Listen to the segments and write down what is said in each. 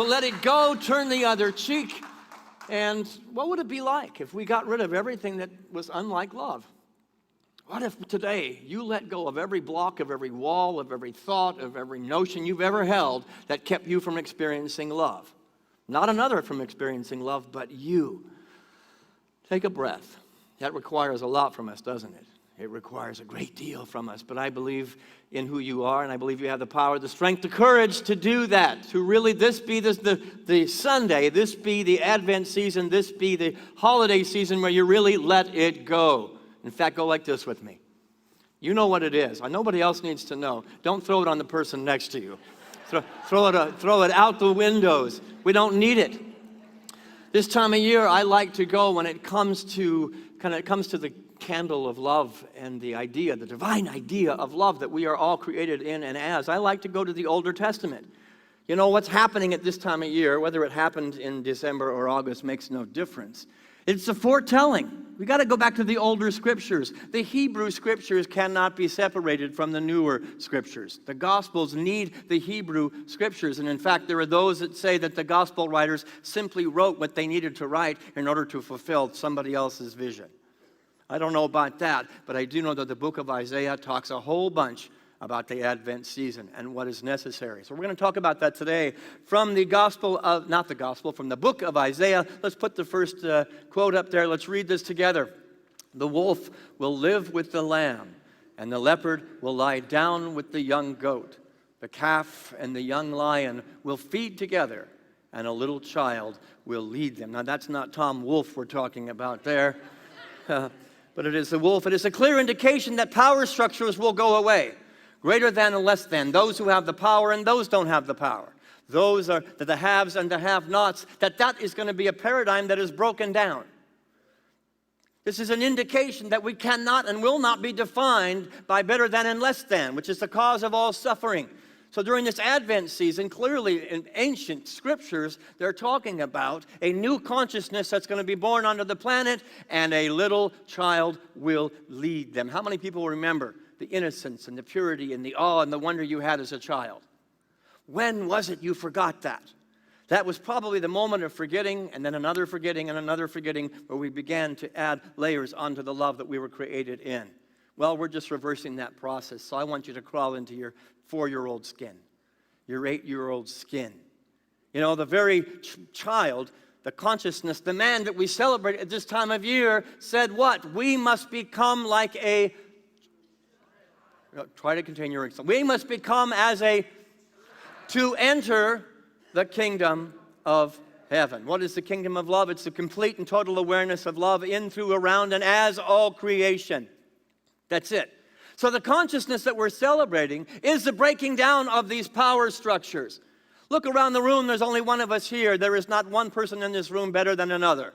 We'll let it go, turn the other cheek. And what would it be like if we got rid of everything that was unlike love? What if today you let go of every block, of every wall, of every thought, of every notion you've ever held that kept you from experiencing love? Not another from experiencing love, but you. Take a breath. That requires a lot from us, doesn't it? It requires a great deal from us, but I believe in who you are, and I believe you have the power, the strength, the courage to do that, to really this be the Sunday, this be the Advent season, this be the holiday season where you really let it go. In fact, go like this with me. You know what it is. Nobody else needs to know. Don't throw it on the person next to you. Throw it out the windows. We don't need it. This time of year, I like to go when it comes to the candle of love and the idea, the divine idea of love that we are all created in and as. I like to go to the Older Testament. You know, what's happening at this time of year, whether it happened in December or August, makes no difference. It's a foretelling. We got to go back to the older scriptures. The Hebrew scriptures cannot be separated from the newer scriptures. The Gospels need the Hebrew scriptures. And in fact, there are those that say that the Gospel writers simply wrote what they needed to write in order to fulfill somebody else's vision. I don't know about that, but I do know that the book of Isaiah talks a whole bunch about the Advent season and what is necessary. So we're going to talk about that today from the from the book of Isaiah. Let's put the first quote up there. Let's read this together. The wolf will live with the lamb, and the leopard will lie down with the young goat. The calf and the young lion will feed together, and a little child will lead them. Now that's not Tom Wolfe we're talking about there, but it is the wolf. It is a clear indication that power structures will go away. Greater than and less than, those who have the power and those don't have the power. Those are the haves and the have-nots, that is going to be a paradigm that is broken down. This is an indication that we cannot and will not be defined by better than and less than, which is the cause of all suffering. So during this Advent season, clearly in ancient scriptures, they're talking about a new consciousness that's going to be born onto the planet, and a little child will lead them. How many people remember the innocence and the purity and the awe and the wonder you had as a child? When was it you forgot that? That was probably the moment of forgetting, and then another forgetting and another forgetting, where we began to add layers onto the love that we were created in. Well, we're just reversing that process, so I want you to crawl into your 4-year-old skin, your 8-year-old skin. You know, the very child, the consciousness, the man that we celebrate at this time of year said what? We must become like a... Try to contain your... We must become as a... to enter the kingdom of heaven. What is the kingdom of love? It's the complete and total awareness of love in, through, around, and as all creation. That's it. So the consciousness that we're celebrating is the breaking down of these power structures. Look around the room, there's only one of us here. There is not one person in this room better than another.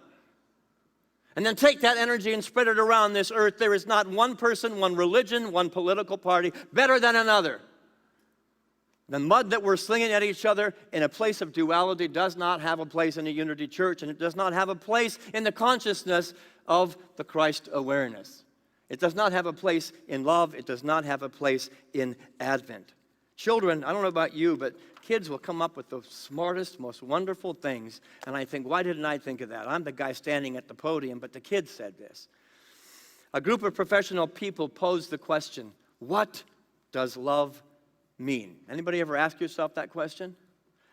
And then take that energy and spread it around this earth. There is not one person, one religion, one political party better than another. The mud that we're slinging at each other in a place of duality does not have a place in a unity church, and it does not have a place in the consciousness of the Christ awareness. It does not have a place in love. It does not have a place in Advent. Children, I don't know about you, but kids will come up with the smartest, most wonderful things, and I think, why didn't I think of that? I'm the guy standing at the podium, but the kids said this. A group of professional people posed the question, what does love mean? Anybody ever ask yourself that question?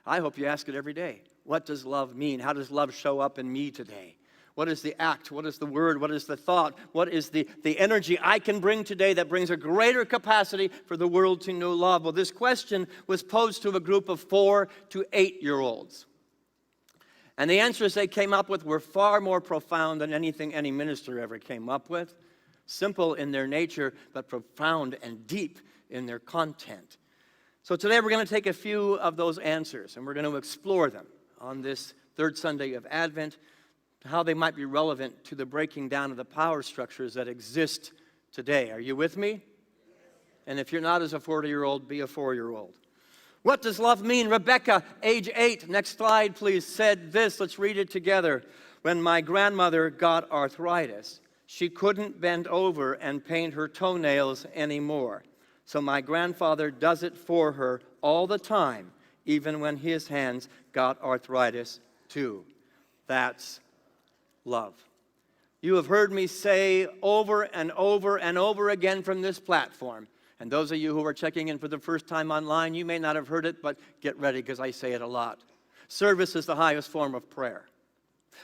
I hope you ask it every day. What does love mean? How does love show up in me today? What is the act? What is the word? What is the thought? What is the energy I can bring today that brings a greater capacity for the world to know love? Well, this question was posed to a group of 4 to 8-year-olds. And the answers they came up with were far more profound than anything any minister ever came up with. Simple in their nature, but profound and deep in their content. So today we're going to take a few of those answers, and we're going to explore them on this third Sunday of Advent, how they might be relevant to the breaking down of the power structures that exist today. Are you with me? And if you're not as a 40-year-old, be a 4-year-old. What does love mean? Rebecca, age 8, next slide please, said this. Let's read it together. When my grandmother got arthritis, she couldn't bend over and paint her toenails anymore. So my grandfather does it for her all the time even when his hands got arthritis too. That's love. You have heard me say over and over and over again from this platform, and those of you who are checking in for the first time online, you may not have heard it, but get ready because I say it a lot. Service is the highest form of prayer.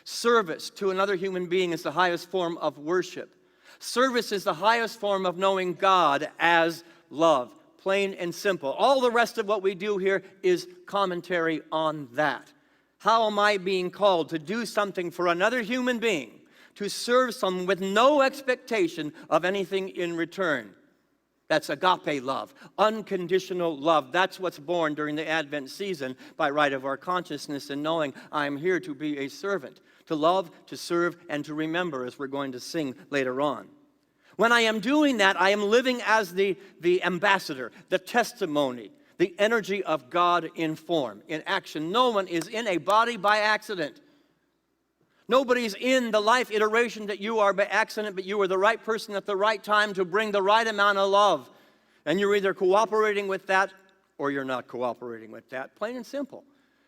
Service to another human being is the highest form of worship. Service is the highest form of knowing God as love, plain and simple. All the rest of what we do here is commentary on that. How am I being called to do something for another human being, to serve someone with no expectation of anything in return? That's agape love, unconditional love. That's what's born during the Advent season by right of our consciousness and knowing I'm here to be a servant, to love, to serve, and to remember, as we're going to sing later on. When I am doing that, I am living as the ambassador, the testimony, the energy of God in form, in action. No one is in a body by accident. Nobody's in the life iteration that you are by accident, but you are the right person at the right time to bring the right amount of love. And you're either cooperating with that or you're not cooperating with that, plain and simple.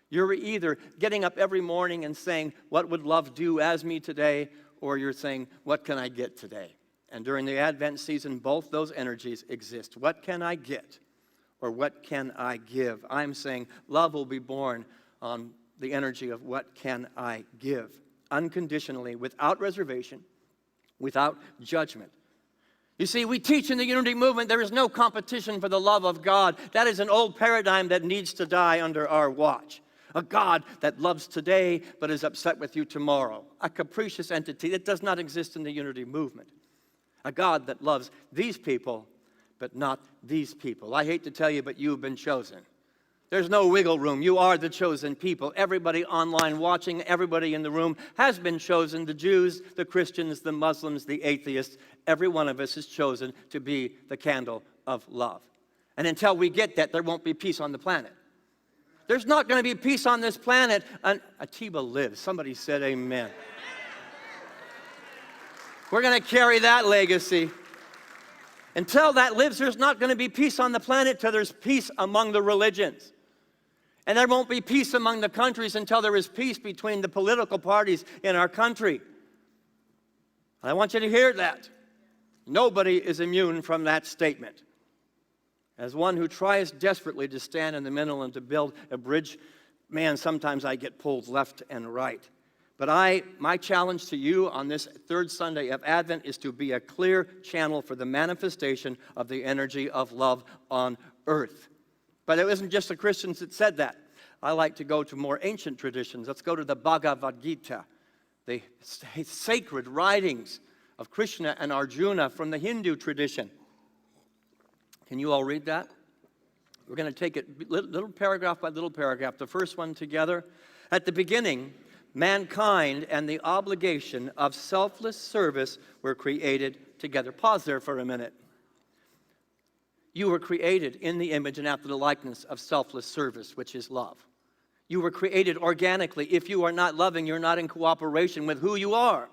You're either getting up every morning and saying, what would love do as me today? Or you're saying, what can I get today? And during the Advent season, both those energies exist. What can I get? Or what can I give? I'm saying love will be born on the energy of what can I give? Unconditionally, without reservation, without judgment. You see, we teach in the Unity movement there is no competition for the love of God. That is an old paradigm that needs to die under our watch. A God that loves today but is upset with you tomorrow. A capricious entity that does not exist in the Unity movement. A God that loves these people but not these people. I hate to tell you, but you've been chosen. There's no wiggle room. You are the chosen people. Everybody online watching, everybody in the room has been chosen. The Jews, the Christians, the Muslims, the atheists. Every one of us is chosen to be the candle of love. And until we get that, there won't be peace on the planet. There's not going to be peace on this planet. Atiba lives. Somebody said amen. We're going to carry that legacy. Until that lives, there's not going to be peace on the planet till there's peace among the religions. And there won't be peace among the countries until there is peace between the political parties in our country. I want you to hear that. Nobody is immune from that statement. As one who tries desperately to stand in the middle and to build a bridge, man, sometimes I get pulled left and right. But my challenge to you on this third Sunday of Advent is to be a clear channel for the manifestation of the energy of love on earth. But it wasn't just the Christians that said that. I like to go to more ancient traditions. Let's go to the Bhagavad Gita, the sacred writings of Krishna and Arjuna from the Hindu tradition. Can you all read that? We're going to take it little paragraph by little paragraph. The first one together. At the beginning, mankind and the obligation of selfless service were created together. Pause there for a minute. You were created in the image and after the likeness of selfless service, which is love. You were created organically. If you are not loving, you're not in cooperation with who you are,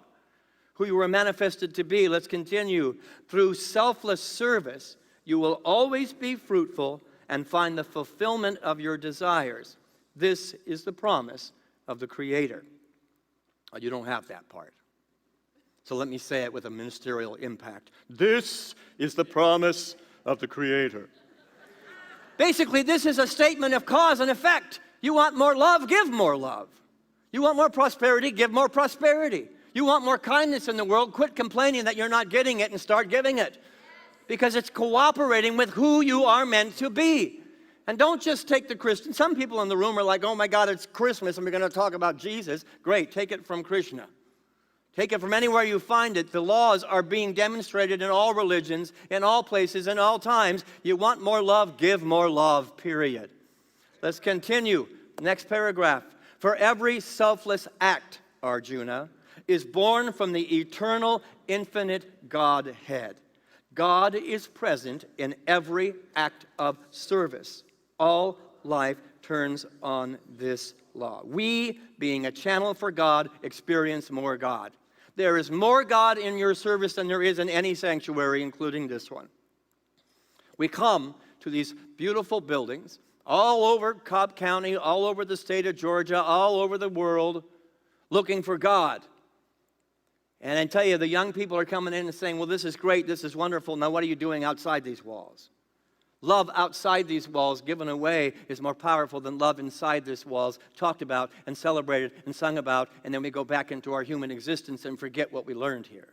who you were manifested to be. Let's continue. Through selfless service, you will always be fruitful and find the fulfillment of your desires. This is the promise of the Creator. Oh, you don't have that part. So let me say it with a ministerial impact. This is the promise of the Creator. Basically, this is a statement of cause and effect. You want more love, give more love. You want more prosperity, give more prosperity. You want more kindness in the world, quit complaining that you're not getting it and start giving it. Because it's cooperating with who you are meant to be. And don't just take the Christian. Some people in the room are like, oh my God, it's Christmas and we're going to talk about Jesus. Great, take it from Krishna. Take it from anywhere you find it. The laws are being demonstrated in all religions, in all places, in all times. You want more love, give more love, period. Let's continue. Next paragraph. For every selfless act, Arjuna, is born from the eternal, infinite Godhead. God is present in every act of service. All life turns on this law. We, being a channel for God, experience more God. There is more God in your service than there is in any sanctuary, including this one. We come to these beautiful buildings all over Cobb County, all over the state of Georgia, all over the world, looking for God. And I tell you, the young people are coming in and saying, well, this is great, this is wonderful. Now what are you doing outside these walls? Love outside these walls, given away, is more powerful than love inside these walls, talked about and celebrated and sung about, and then we go back into our human existence and forget what we learned here.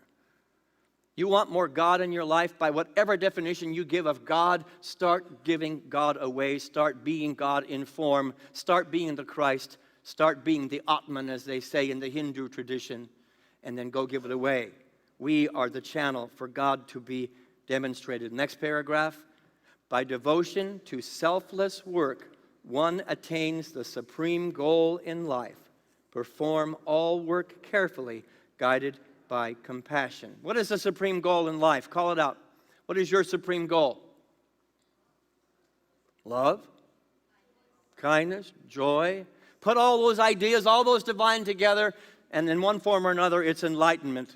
You want more God in your life? By whatever definition you give of God, start giving God away. Start being God in form. Start being the Christ. Start being the Atman, as they say in the Hindu tradition, and then go give it away. We are the channel for God to be demonstrated. Next paragraph. By devotion to selfless work, one attains the supreme goal in life. Perform all work carefully, guided by compassion. What is the supreme goal in life? Call it out. What is your supreme goal? Love, kindness, joy. Put all those ideas, all those divine together, and in one form or another, it's enlightenment.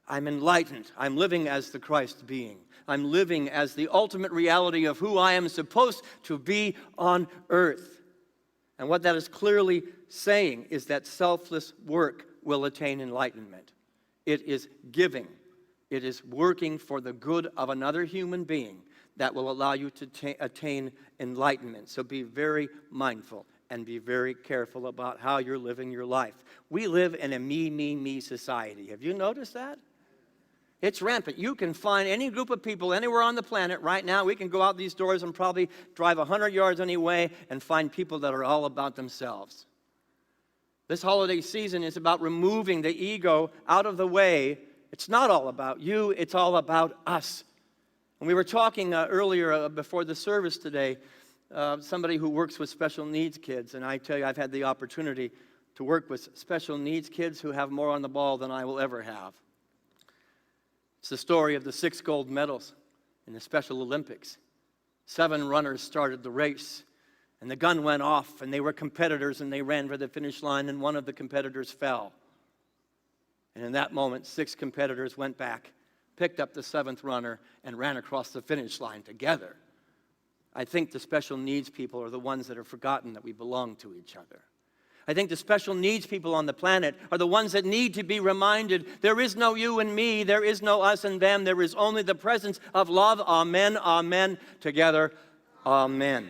I'm enlightened. I'm living as the Christ being. I'm living as the ultimate reality of who I am supposed to be on earth. And what that is clearly saying is that selfless work will attain enlightenment. It is giving. It is working for the good of another human being that will allow you to attain enlightenment. So be very mindful and be very careful about how you're living your life. We live in a me, me, me society. Have you noticed that? It's rampant. You can find any group of people anywhere on the planet right now. We can go out these doors and probably drive 100 yards anyway and find people that are all about themselves. This holiday season is about removing the ego out of the way. It's not all about you. It's all about us. And we were talking earlier before the service today, somebody who works with special needs kids, and I tell you, I've had the opportunity to work with special needs kids who have more on the ball than I will ever have. It's the story of the 6 gold medals in the Special Olympics. 7 runners started the race, and the gun went off, and they were competitors, and they ran for the finish line, and one of the competitors fell. And in that moment, 6 competitors went back, picked up the 7th runner, and ran across the finish line together. I think the special needs people are the ones that have forgotten that we belong to each other. I think the special needs people on the planet are the ones that need to be reminded there is no you and me, there is no us and them, there is only the presence of love. Amen, amen, together, amen.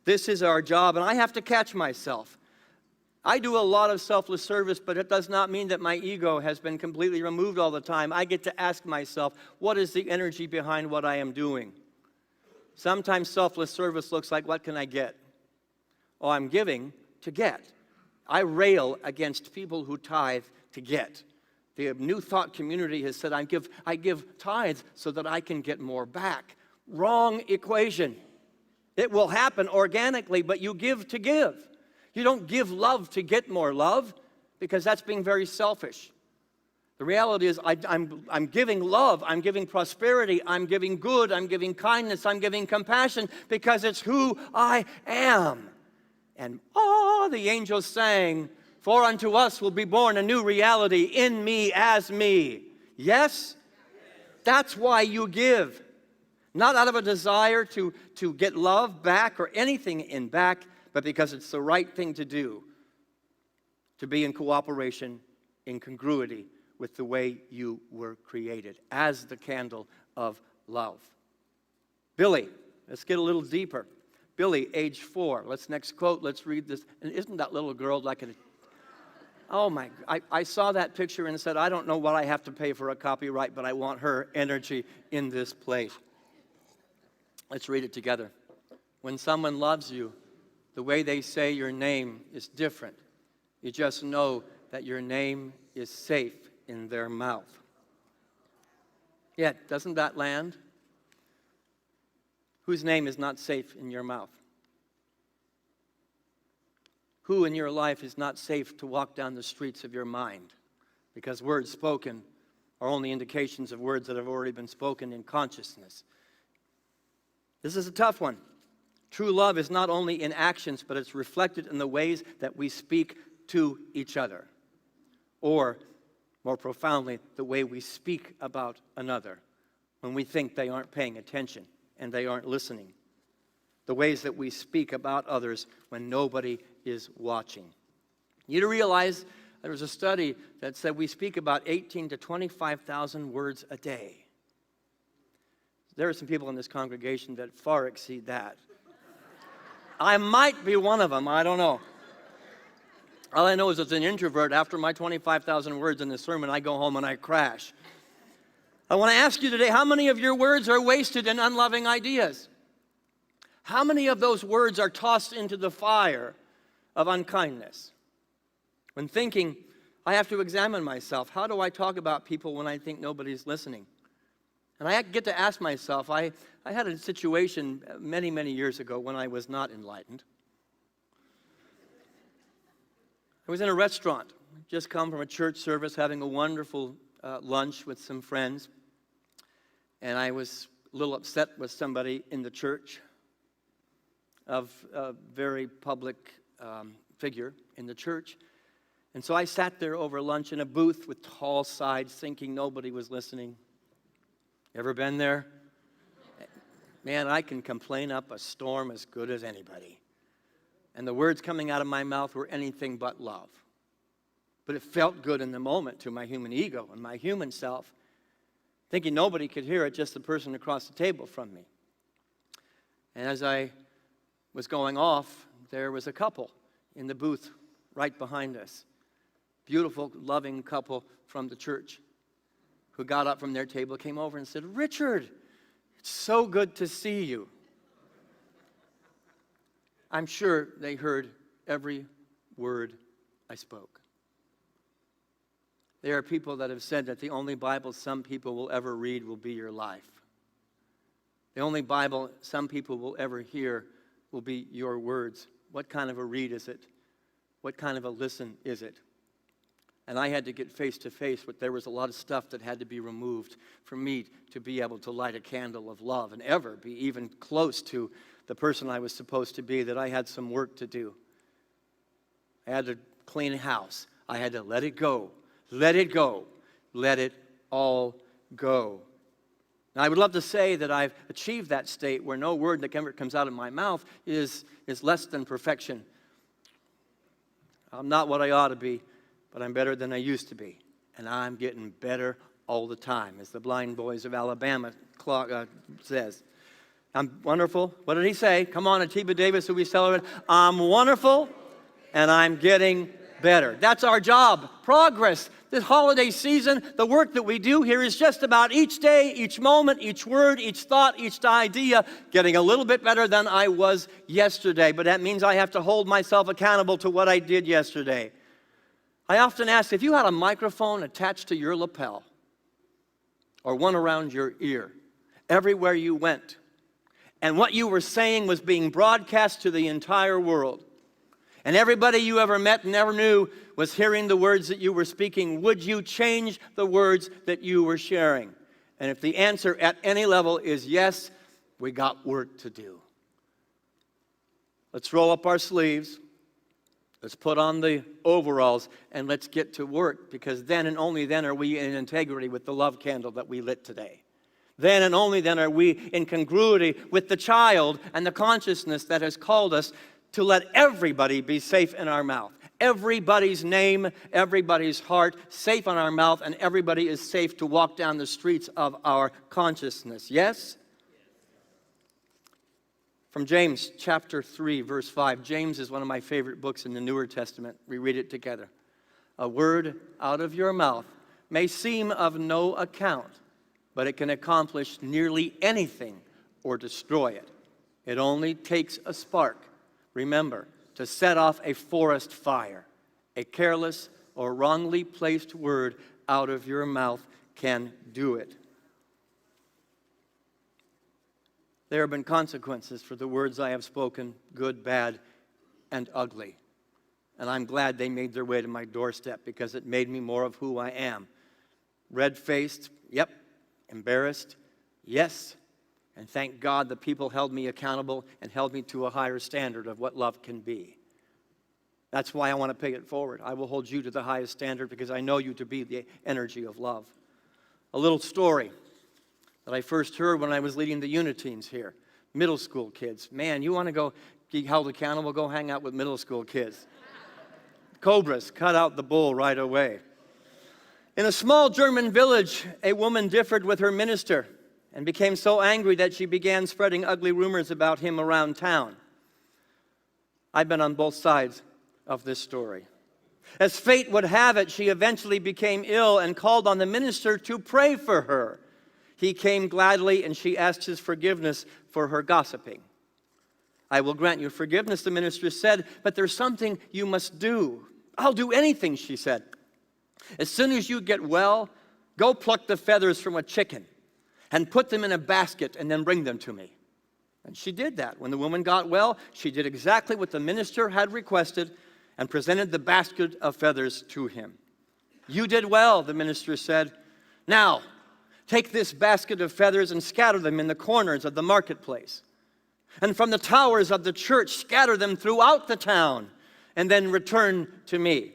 This is our job, and I have to catch myself. I do a lot of selfless service, but it does not mean that my ego has been completely removed all the time. I get to ask myself, what is the energy behind what I am doing? Sometimes selfless service looks like, what can I get? Oh, I'm giving to get. I rail against people who tithe to get. The New Thought community has said, I give tithes so that I can get more back. Wrong equation. It will happen organically, but you give to give. You don't give love to get more love, because that's being very selfish. The reality is I'm giving love, I'm giving prosperity, I'm giving good, I'm giving kindness, I'm giving compassion, because it's who I am. And the angels sang, for unto us will be born a new reality in me as me. Yes? That's why you give. Not out of a desire to get love back or anything in back, but because it's the right thing to do. To be in cooperation, in congruity with the way you were created, as the candle of love. Billy, let's get a little deeper. Billy, age 4. Next quote, let's read this. And isn't that little girl like a... Oh my, I saw that picture and said, I don't know what I have to pay for a copyright, but I want her energy in this place. Let's read it together. When someone loves you, the way they say your name is different. You just know that your name is safe in their mouth. Yeah, doesn't that land? Whose name is not safe in your mouth? Who in your life is not safe to walk down the streets of your mind? Because words spoken are only indications of words that have already been spoken in consciousness. This is a tough one. True love is not only in actions, but it's reflected in the ways that we speak to each other. Or, more profoundly, the way we speak about another when we think they aren't paying attention and they aren't listening. the ways that we speak about others when nobody is watching. You to realize there was a study that said we speak about 18 to 25,000 words a day. There are some people in this congregation that far exceed that. I might be one of them, I don't know. All I know is as an introvert, after my 25,000 words in the sermon, I go home and I crash. I want to ask you today, how many of your words are wasted in unloving ideas? How many of those words are tossed into the fire of unkindness? When thinking, I have to examine myself. How do I talk about people when I think nobody's listening? And I get to ask myself, I had a situation many, many years ago when I was not enlightened. I was in a restaurant, just come from a church service, having a wonderful lunch with some friends. And I was a little upset with somebody in the church, of a very public figure in the church. And so I sat there over lunch in a booth with tall sides, thinking nobody was listening. Ever been there? Man, I can complain up a storm as good as anybody. And the words coming out of my mouth were anything but love. But it felt good in the moment to my human ego and my human self, thinking nobody could hear it, just the person across the table from me. And as I was going off, there was a couple in the booth right behind us. Beautiful, loving couple from the church who got up from their table, came over and said, "Richard, it's so good to see you." I'm sure they heard every word I spoke. There are people that have said that the only Bible some people will ever read will be your life. The only Bible some people will ever hear will be your words. What kind of a read is it? What kind of a listen is it? And I had to get face to face with, there was a lot of stuff that had to be removed for me to be able to light a candle of love and ever be even close to the person I was supposed to be, that I had some work to do. I had to clean a house. I had to let it go. Let it go. Let it all go. Now, I would love to say that I've achieved that state where no word that ever comes out of my mouth is less than perfection. I'm not what I ought to be, but I'm better than I used to be. And I'm getting better all the time, as the Blind Boys of Alabama says. I'm wonderful. What did he say? Come on, Atiba Davis, who we celebrate. I'm wonderful, and I'm getting better. That's our job. Progress. This holiday season, the work that we do here is just about each day, each moment, each word, each thought, each idea, getting a little bit better than I was yesterday. But that means I have to hold myself accountable to what I did yesterday. I often ask, if you had a microphone attached to your lapel or one around your ear, everywhere you went, and what you were saying was being broadcast to the entire world, and everybody you ever met and never knew was hearing the words that you were speaking, would you change the words that you were sharing? And if the answer at any level is yes, we got work to do. Let's roll up our sleeves. Let's put on the overalls and let's get to work, because then and only then are we in integrity with the love candle that we lit today. Then and only then are we in congruity with the child and the consciousness that has called us to let everybody be safe in our mouth. Everybody's name, everybody's heart, safe on our mouth, and everybody is safe to walk down the streets of our consciousness. Yes? From James chapter 3, verse 5. James is one of my favorite books in the Newer Testament. We read it together. A word out of your mouth may seem of no account, but it can accomplish nearly anything or destroy it. It only takes a spark, remember, to set off a forest fire. A careless or wrongly placed word out of your mouth can do it. There have been consequences for the words I have spoken, good, bad, and ugly. And I'm glad they made their way to my doorstep, because it made me more of who I am. Red-faced, yep. Embarrassed, yes. And thank God the people held me accountable and held me to a higher standard of what love can be. That's why I want to pay it forward. I will hold you to the highest standard, because I know you to be the energy of love. A little story that I first heard when I was leading the Uniteens here. Middle school kids. Man, you want to go be held accountable? Go hang out with middle school kids. Cobras, cut out the bull right away. In a small German village, a woman differed with her minister and became so angry that she began spreading ugly rumors about him around town. I've been on both sides of this story. As fate would have it, she eventually became ill and called on the minister to pray for her. He came gladly, and she asked his forgiveness for her gossiping. I will grant you forgiveness, the minister said, but there's something you must do. I'll do anything, she said. As soon as you get well, go pluck the feathers from a chicken and put them in a basket and then bring them to me. And she did that. When the woman got well, she did exactly what the minister had requested and presented the basket of feathers to him. You did well, the minister said. Now, take this basket of feathers and scatter them in the corners of the marketplace. And from the towers of the church, scatter them throughout the town, and then return to me.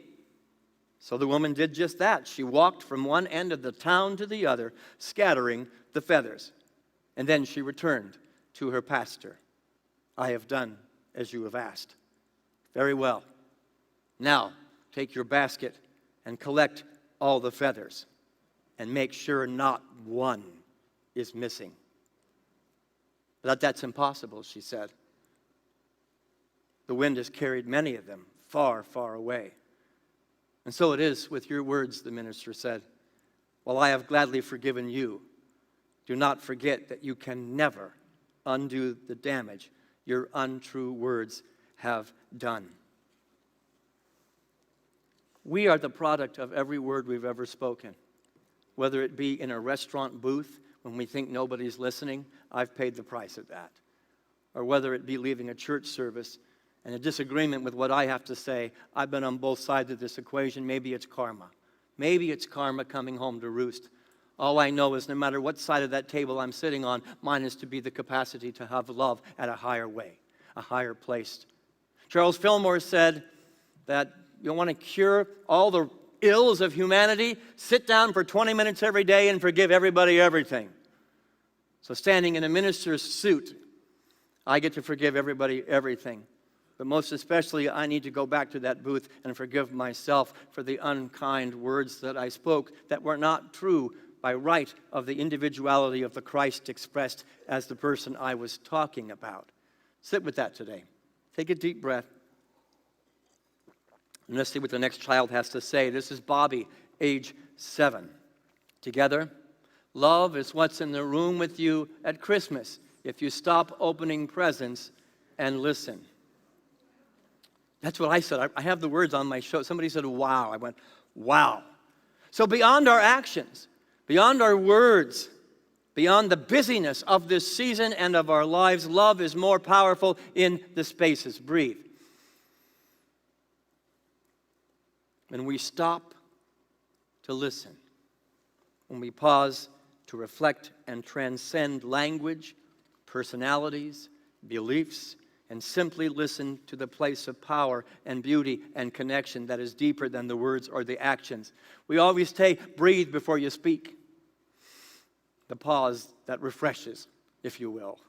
So the woman did just that. She walked from one end of the town to the other, scattering the feathers. And then she returned to her pastor. I have done as you have asked. Very well. Now, take your basket and collect all the feathers, and make sure not one is missing. But that's impossible, she said. The wind has carried many of them far, far away. And so it is with your words, the minister said. While I have gladly forgiven you, do not forget that you can never undo the damage your untrue words have done. We are the product of every word we've ever spoken. Whether it be in a restaurant booth when we think nobody's listening, I've paid the price of that. Or whether it be leaving a church service and a disagreement with what I have to say, I've been on both sides of this equation. Maybe it's karma. Maybe it's karma coming home to roost. All I know is no matter what side of that table I'm sitting on, mine is to be the capacity to have love at a higher way, a higher place. Charles Fillmore said that you want to cure all the ills of humanity, sit down for 20 minutes every day and forgive everybody everything. So standing in a minister's suit, I get to forgive everybody everything. But most especially, I need to go back to that booth and forgive myself for the unkind words that I spoke that were not true by right of the individuality of the Christ expressed as the person I was talking about. Sit with that today. Take a deep breath. And let's see what the next child has to say. This is Bobby, age 7. Together, love is what's in the room with you at Christmas if you stop opening presents and listen. That's what I said. I have the words on my show. Somebody said, wow. I went, wow. So beyond our actions, beyond our words, beyond the busyness of this season and of our lives, love is more powerful in the spaces. Breathe. When we stop to listen, when we pause to reflect and transcend language, personalities, beliefs, and simply listen to the place of power and beauty and connection that is deeper than the words or the actions. We always say, breathe before you speak. The pause that refreshes, if you will.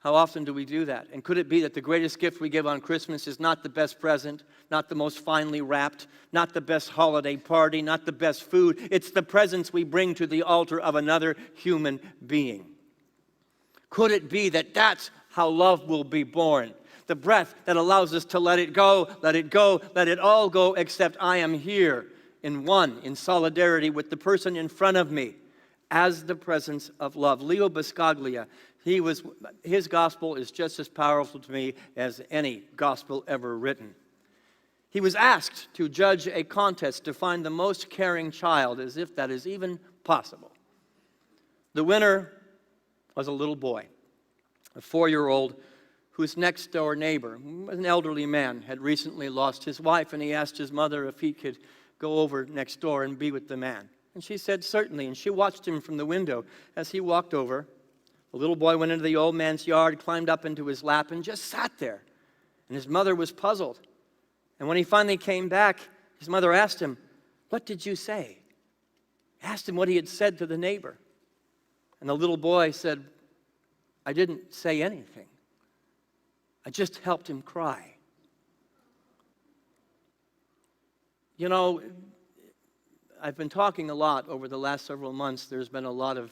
How often do we do that? And could it be that the greatest gift we give on Christmas is not the best present, not the most finely wrapped, not the best holiday party, not the best food? It's the presence we bring to the altar of another human being. Could it be that that's how love will be born? The breath that allows us to let it go, let it go, let it all go, except I am here in solidarity with the person in front of me as the presence of love. Leo Buscaglia, his gospel is just as powerful to me as any gospel ever written. He was asked to judge a contest to find the most caring child, as if that is even possible. The winner was a little boy, a 4-year-old whose next-door neighbor, an elderly man, had recently lost his wife, and he asked his mother if he could go over next door and be with the man. And she said, certainly, and she watched him from the window as he walked over. The little boy went into the old man's yard, climbed up into his lap, and just sat there. And his mother was puzzled. And when he finally came back, his mother asked him, what did you say? Asked him what he had said to the neighbor. And the little boy said, I didn't say anything. I just helped him cry. You know, I've been talking a lot over the last several months. There's been a lot of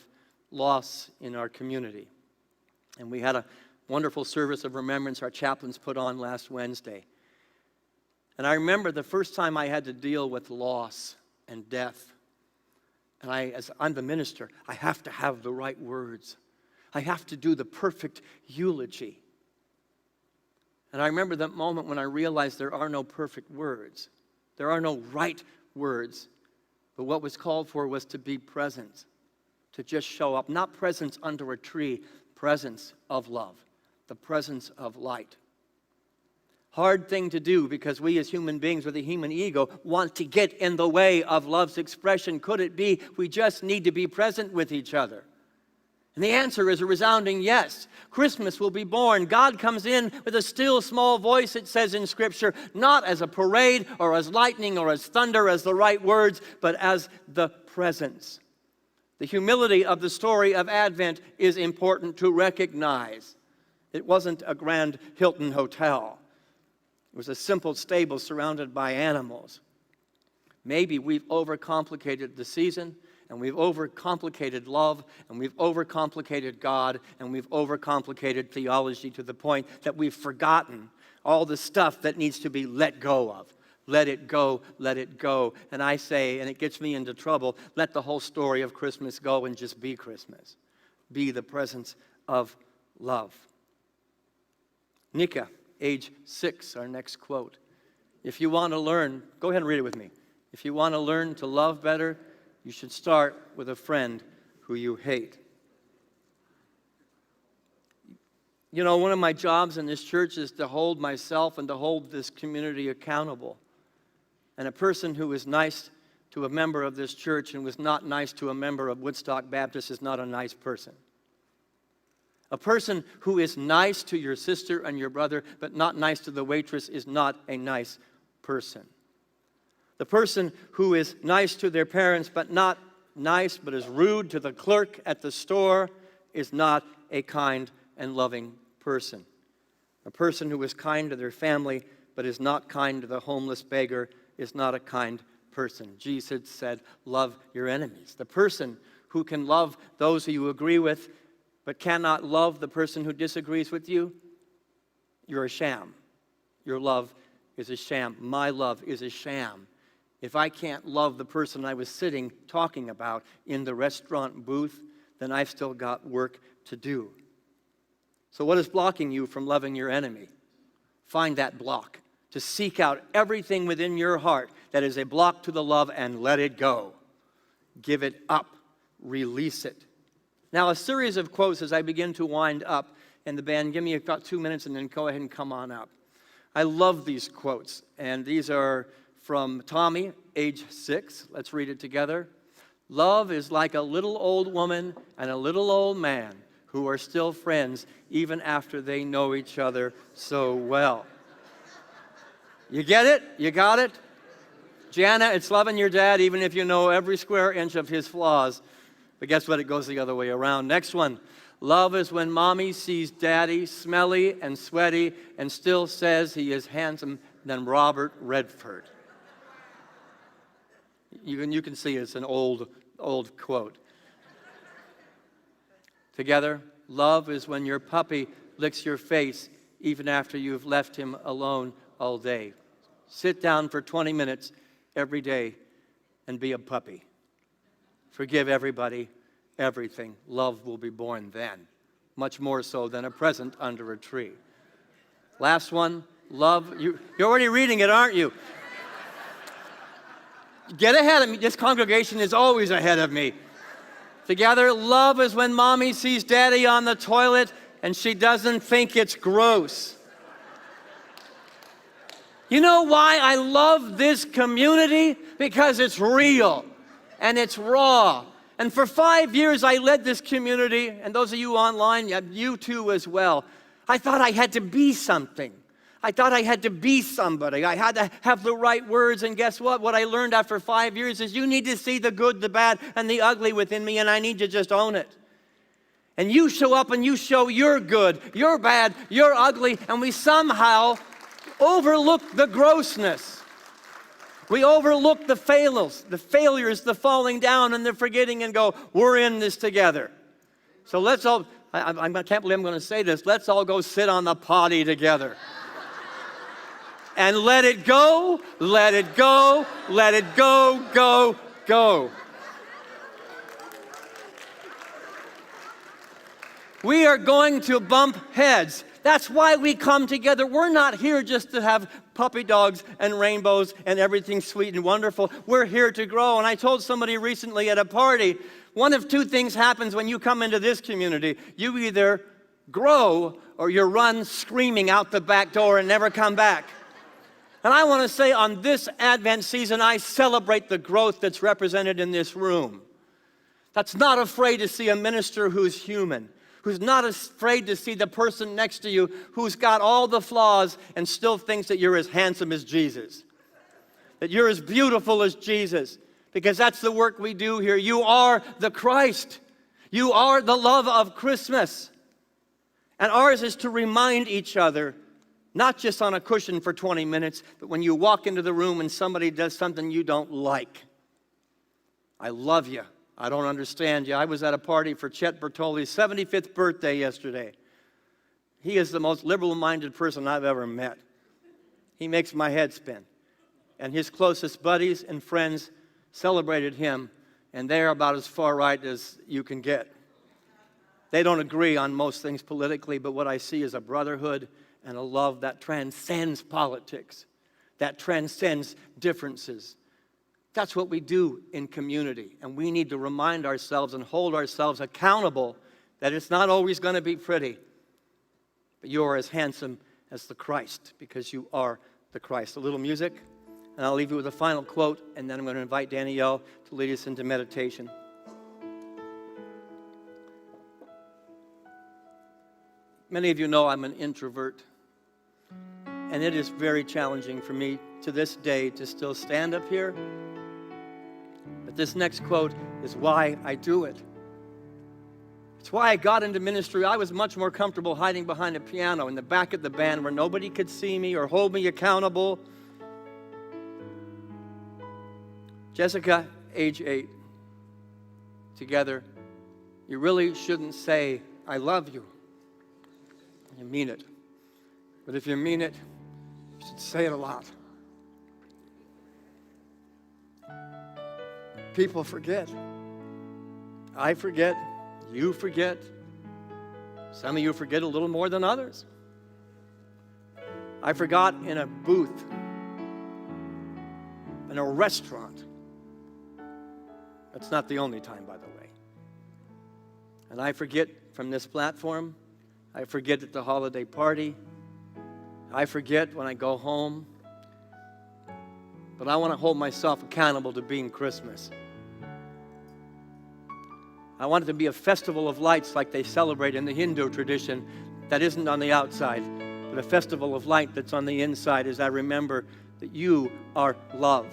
loss in our community. And we had a wonderful service of remembrance our chaplains put on last Wednesday. And I remember the first time I had to deal with loss and death. And as I'm the minister, I have to have the right words. I have to do the perfect eulogy. And I remember that moment when I realized there are no perfect words. There are no right words. But what was called for was to be present, to just show up. Not presence under a tree, presence of love, the presence of light. Hard thing to do because we as human beings with a human ego want to get in the way of love's expression. Could it be we just need to be present with each other? And the answer is a resounding yes. Christmas will be born. God comes in with a still small voice, it says in Scripture, not as a parade or as lightning or as thunder as the right words, but as the presence. The humility of the story of Advent is important to recognize. It wasn't a grand Hilton hotel. It was a simple stable surrounded by animals. Maybe we've overcomplicated the season, and we've overcomplicated love, and we've overcomplicated God, and we've overcomplicated theology to the point that we've forgotten all the stuff that needs to be let go of. Let it go, let it go. And I say, and it gets me into trouble, let the whole story of Christmas go and just be Christmas. Be the presence of love. Nika, age 6, our next quote. If you want to learn, go ahead and read it with me. If you want to learn to love better, you should start with a friend who you hate. You know, one of my jobs in this church is to hold myself and to hold this community accountable. And a person who is nice to a member of this church and was not nice to a member of Woodstock Baptist is not a nice person. A person who is nice to your sister and your brother but not nice to the waitress is not a nice person. The person who is nice to their parents but not nice but is rude to the clerk at the store is not a kind and loving person. A person who is kind to their family but is not kind to the homeless beggar is not a kind person. Jesus said, love your enemies. The person who can love those who you agree with but cannot love the person who disagrees with you, you're a sham. Your love is a sham. My love is a sham. If I can't love the person I was sitting talking about in the restaurant booth, then I've still got work to do. So what is blocking you from loving your enemy? Find that block. To seek out everything within your heart that is a block to the love and let it go. Give it up. Release it. Now, a series of quotes as I begin to wind up. And the band, give me about 2 minutes and then go ahead and come on up. I love these quotes. And these are from Tommy, age 6. Let's read it together. Love is like a little old woman and a little old man who are still friends even after they know each other so well. You get it? You got it? Jana, it's loving your dad even if you know every square inch of his flaws. But guess what? It goes the other way around. Next one. Love is when mommy sees daddy smelly and sweaty and still says he is handsome than Robert Redford. You can see it's an old quote. Together, love is when your puppy licks your face even after you've left him alone all day. Sit down for 20 minutes every day and be a puppy. Forgive everybody, everything. Love will be born then, much more so than a present under a tree. Last one, love. You're already reading it, aren't you? Get ahead of me. This congregation is always ahead of me. Together, love is when mommy sees daddy on the toilet and she doesn't think it's gross. You know why I love this community? Because it's real and it's raw. And for 5 years, I led this community, and those of you online, you too as well. I thought I had to be something. I thought I had to be somebody. I had to have the right words, and guess what? What I learned after 5 years is you need to see the good, the bad, and the ugly within me, and I need to just own it. And you show up and you show you're good, you're bad, you're ugly, and we somehow overlook the grossness. We overlook the failures, the falling down and the forgetting and go, we're in this together. So let's all, I can't believe I'm going to say this, let's all go sit on the potty together. And let it go, let it go, let it go, go, go. We are going to bump heads. That's why we come together. We're not here just to have puppy dogs and rainbows and everything sweet and wonderful. We're here to grow. And I told somebody recently at a party, one of two things happens when you come into this community. You either grow or you run screaming out the back door and never come back. And I want to say on this Advent season, I celebrate the growth that's represented in this room. That's not afraid to see a minister who's human, who's not afraid to see the person next to you who's got all the flaws and still thinks that you're as handsome as Jesus, that you're as beautiful as Jesus, because that's the work we do here. You are the Christ. You are the love of Christmas. And ours is to remind each other, not just on a cushion for 20 minutes, but when you walk into the room and somebody does something you don't like. I love you. I don't understand you. I was at a party for Chet Bertoli's 75th birthday yesterday. He is the most liberal-minded person I've ever met. He makes my head spin. And his closest buddies and friends celebrated him, and they're about as far right as you can get. They don't agree on most things politically, but what I see is a brotherhood and a love that transcends politics, that transcends differences. That's what we do in community, and we need to remind ourselves and hold ourselves accountable that it's not always going to be pretty, but you are as handsome as the Christ because you are the Christ. A little music, and I'll leave you with a final quote, and then I'm going to invite Danielle to lead us into meditation. Many of you know I'm an introvert, and it is very challenging for me to this day to still stand up here. But this next quote is why I do it. It's why I got into ministry. I was much more comfortable hiding behind a piano in the back of the band where nobody could see me or hold me accountable. Jessica, age 8, together, you really shouldn't say, I love you. You mean it. But if you mean it, you should say it a lot. People forget. I forget. You forget. Some of you forget a little more than others. I forgot in a booth, in a restaurant. That's not the only time, by the way. And I forget from this platform. I forget at the holiday party. I forget when I go home. But I want to hold myself accountable to being Christmas. I want it to be a festival of lights like they celebrate in the Hindu tradition that isn't on the outside, but a festival of light that's on the inside as I remember that you are love.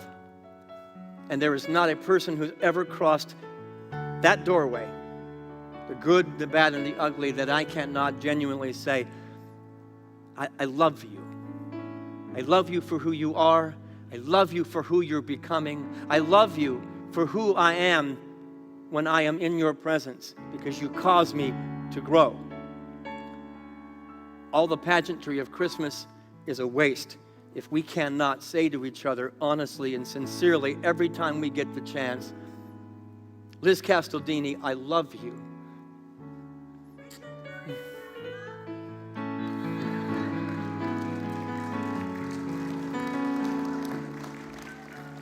And there is not a person who's ever crossed that doorway, the good, the bad, and the ugly, that I cannot genuinely say, I love you. I love you for who you are. I love you for who you're becoming. I love you for who I am when I am in your presence, because you cause me to grow. All the pageantry of Christmas is a waste if we cannot say to each other honestly and sincerely every time we get the chance, Liz Castledini, I love you.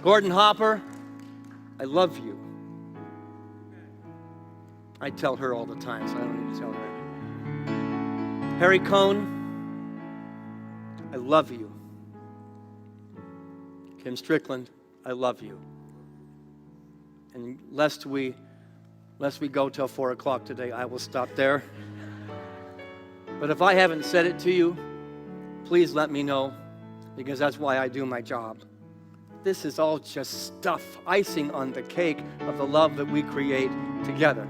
Gordon Hopper, I love you. I tell her all the time, so I don't need to tell her. Harry Cohn, I love you. Kim Strickland, I love you. And lest we go till 4 o'clock today, I will stop there. But if I haven't said it to you, please let me know, because that's why I do my job. This is all just stuff, icing on the cake of the love that we create together.